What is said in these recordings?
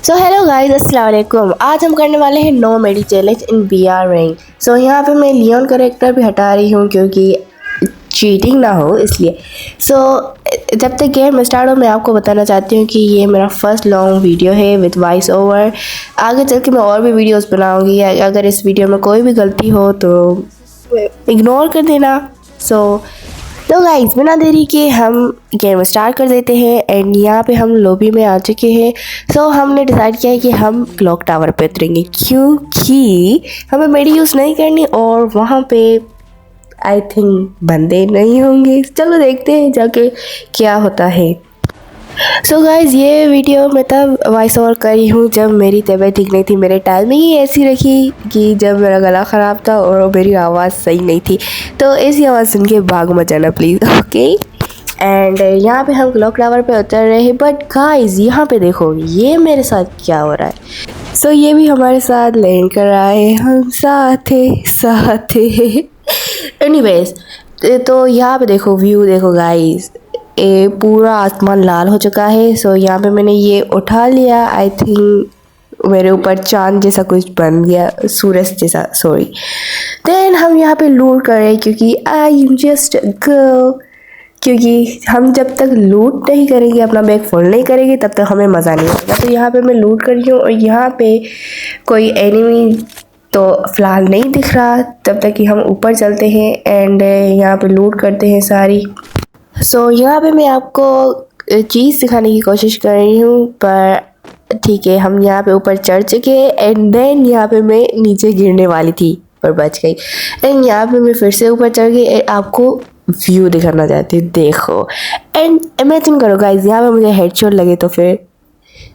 So hello guys, अस्सलाम वालेकुम। आज हम करने वाले हैं नो मेडी challenge in BR rank. So यहाँ पे मैं लियोन करेक्टर भी हटा रही हूँ क्योंकि चीटिंग ना हो इसलिए। सो जब तक गेम स्टार्ट हो मैं आपको बताना चाहती हूँ कि ये मेरा फर्स्ट लॉन्ग वीडियो है विद वॉइस ओवर। आगे चल के मैं और भी वीडियोस बनाऊँगी। अगर इस वीडियो में कोई भी गलती हो तो इग्नोर कर देना। तो गाइस, बिना देरी के हम गेम स्टार्ट कर देते हैं। एंड यहाँ पे हम लॉबी में आ चुके हैं। सो हमने डिसाइड किया है कि हम क्लॉक टावर पे उतरेंगे क्योंकि हमें मेडी यूज़ नहीं करनी और वहाँ पे आई थिंक बंदे नहीं होंगे। चलो देखते हैं जाके क्या होता है। सो गाइज़, ये वीडियो मैं तब वॉइस ओवर करी हूँ जब मेरी तबीयत ठीक नहीं थी। मेरे टाइमिंग ही ऐसी रखी कि जब मेरा गला ख़राब था और मेरी आवाज़ सही नहीं थी। तो ऐसी आवाज़ सुन के भाग मत जाना प्लीज़, ओके। एंड यहाँ पे हम क्लॉक टावर पे उतर रहे हैं। बट गाइज़, यहाँ पे देखो ये मेरे साथ क्या हो रहा है। सो ये भी हमारे साथ लैंड कर रहा है। हम साथ है एनीवेज, तो यहाँ पे देखो व्यू देखो गाइज़, ये पूरा आसमान लाल हो चुका है। सो यहाँ पे मैंने ये उठा लिया। आई थिंक मेरे ऊपर चांद जैसा कुछ बन गया, सूरज जैसा, सॉरी। देन हम यहाँ पे लूट कर रहे हैं क्योंकि आई एम जस्ट गर्ल। क्योंकि हम जब तक लूट नहीं करेंगे, अपना बैग फुल नहीं करेंगे, तब तक हमें मज़ा नहीं आएगा। तो यहाँ पे मैं लूट कर रही हूँ और यहाँ पे कोई एनिमी तो फ़िलहाल नहीं दिख रहा तब तक कि हम ऊपर चलते हैं एंड यहाँ पे लूट करते हैं सारी। सो यहाँ पे मैं आपको चीज़ सिखाने की कोशिश कर रही हूँ, पर ठीक है, हम यहाँ पे ऊपर चढ़ चुके एंड देन यहाँ पे मैं नीचे गिरने वाली थी पर बच गई। एंड यहाँ पे मैं फिर से ऊपर चढ़ गई। आपको व्यू दिखाना चाहती हूँ, देखो एंड इमेजिन करो गाइज, यहाँ पे मुझे हेडशॉट लगे तो फिर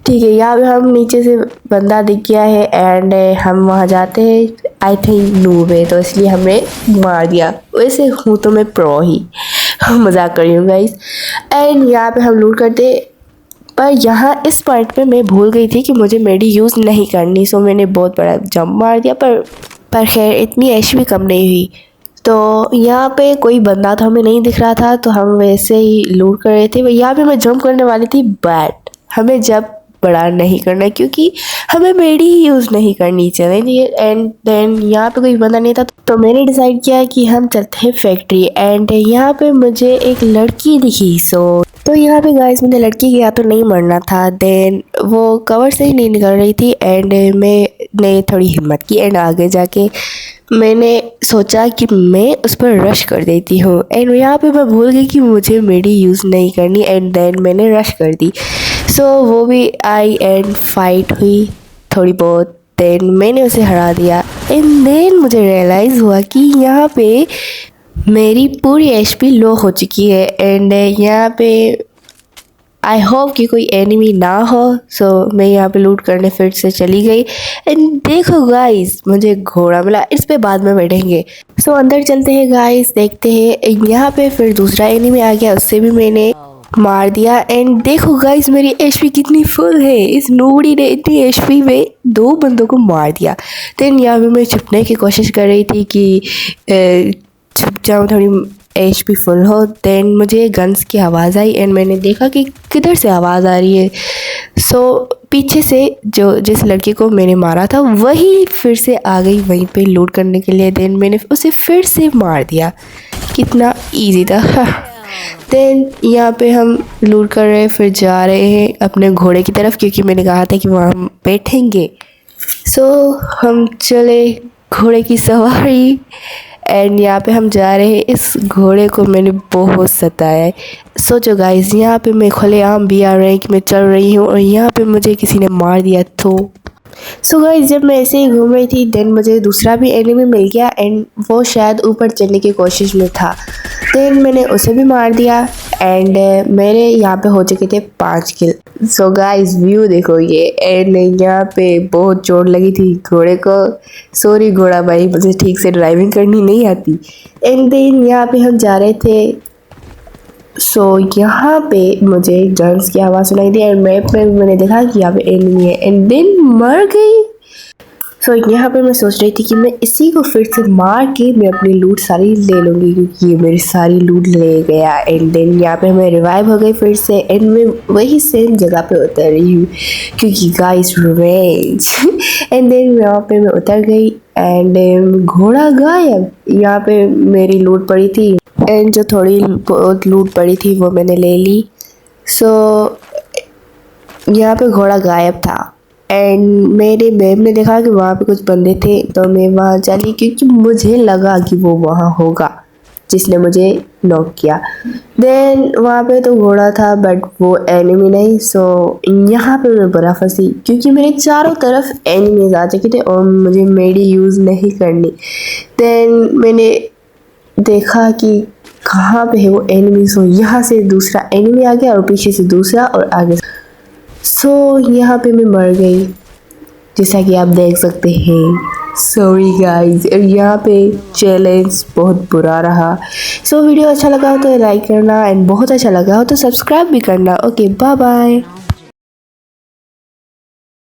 ठीक है। यहाँ पे हम नीचे से बंदा दिख गया है एंड हम वहाँ जाते हैं। आई थिंक नूब है तो इसलिए हमने मार दिया। वैसे हूँ तो मैं प्रो ही, मजाक कर रही हूँ गाइस। एंड यहाँ पे हम लूट करते, पर यहाँ इस पॉइंट पे मैं भूल गई थी कि मुझे मेडी यूज़ नहीं करनी। सो मैंने बहुत बड़ा जंप मार दिया, पर खैर इतनी एच भी कम नहीं हुई। तो यहाँ पे कोई बंदा तो हमें नहीं दिख रहा था तो हम वैसे ही लूट कर रहे थे। यहाँ पे मैं जंप करने वाली थी बट हमें जब बड़ा नहीं करना क्योंकि हमें मेडी ही यूज़ नहीं करनी चाहिए। एंड देन यहाँ पे कोई बंदा नहीं था तो मैंने डिसाइड किया कि हम चलते हैं फैक्ट्री। एंड यहाँ पे मुझे एक लड़की दिखी। तो यहाँ पे गाइस, मुझे लड़की के या तो नहीं मरना था। देन वो कवर से ही नहीं निकल रही थी एंड मैंने थोड़ी हिम्मत की एंड आगे जाके मैंने सोचा कि मैं उस पर रश कर देती हूँ। एंड यहाँ पे मैं भूल गई कि मुझे मेडी यूज़ नहीं करनी एंड देन मैंने रश कर दी। सो वो भी आई एंड फाइट हुई थोड़ी बहुत। देन मैंने उसे हरा दिया एंड देन मुझे रियलाइज़ हुआ कि यहाँ पे मेरी पूरी एचपी लो हो चुकी है एंड यहाँ पे आई होप कि कोई एनिमी ना हो। सो मैं यहाँ पे लूट करने फिर से चली गई एंड देखो गाइस, मुझे घोड़ा मिला। इस पे बाद में बैठेंगे। सो अंदर चलते हैं गाइस, देखते हैं। यहाँ पे फिर दूसरा एनिमी आ गया, उससे भी मैंने मार दिया। एंड देखो गाइस, मेरी एचपी कितनी फुल है। इस नोबड़ी ने इतनी एचपी में 2 बंदों को मार दिया। देन यहाँ पे मैं छुपने की कोशिश कर रही थी कि छुप जाऊँ, थोड़ी एचपी फुल हो। देन मुझे गन्स की आवाज़ आई एंड मैंने देखा कि किधर से आवाज़ आ रही है। सो पीछे से जिस लड़के को मैंने मारा था वही फिर से आ गई वहीं पे लूट करने के लिए। देन मैंने उसे फिर से मार दिया। कितना इजी था। देन यहाँ पे हम लूट कर रहे फिर जा रहे हैं अपने घोड़े की तरफ क्योंकि मैंने कहा था कि वहाँ हम बैठेंगे। सो हम चले घोड़े की सवारी एंड यहाँ पे हम जा रहे हैं। इस घोड़े को मैंने बहुत सताया है। सोचो गाइस, यहाँ पे मैं खुलेआम बीआर रैंक में चल रही हूँ और यहाँ पे मुझे किसी ने मार दिया। तो सो गाइस, जब मैं ऐसे ही घूम रही थी देन मुझे दूसरा भी एनिमी मिल गया एंड वो शायद ऊपर चढ़ने की कोशिश में था। देन मैंने उसे भी मार दिया एंड मेरे यहाँ पे हो चुके थे 5 किल। सो गाइस, व्यू देखो ये। एंड यहाँ पे बहुत चोट लगी थी घोड़े को। सॉरी घोड़ा भाई, मुझे ठीक से ड्राइविंग करनी नहीं आती। एंड देन यहाँ पे हम जा रहे थे। सो यहाँ पे मुझे गन्स की आवाज़ सुनाई दी एंड मैप में मैंने देखा कि यहाँ पे एनिमी है एंड देन मर गई। सो यहाँ पे मैं सोच रही थी कि मैं इसी को फिर से मार के मैं अपनी लूट सारी ले लूँगी, क्योंकि ये मेरी सारी लूट ले गया। एंड देन यहाँ पे मैं रिवाइव हो गई फिर से, एंड मैं वही सेम जगह पे उतर रही हूँ क्योंकि गाइस रिवेंज। एंड देन यहाँ पे मैं उतर गई एंड घोड़ा गायब। यहाँ पे मेरी लूट पड़ी थी एंड जो थोड़ी बहुत लूट पड़ी थी वो मैंने ले ली। सो यहाँ पे घोड़ा गायब था एंड मेरे मैप में देखा कि वहाँ पे कुछ बंदे थे, तो मैं वहाँ चली क्योंकि मुझे लगा कि वो वहाँ होगा जिसने मुझे नॉक किया। देन वहाँ पे तो घोड़ा था बट वो एनिमी नहीं। सो यहाँ पे मैं बड़ा फंसी क्योंकि मेरे चारों तरफ एनिमीज आ चुके थे और मुझे मेडी यूज़ नहीं करनी। देन मैंने देखा कि कहाँ पे है वो एनिमी। सो यहाँ से दूसरा एनिमी आ गया और पीछे से दूसरा और आगे। सो यहाँ पे मैं मर गई जैसा कि आप देख सकते हैं। सॉरी गाइस, और यहाँ पे चैलेंज बहुत बुरा रहा। सो वीडियो अच्छा लगा हो तो लाइक करना एंड बहुत अच्छा लगा हो तो सब्सक्राइब भी करना। Okay bye bye.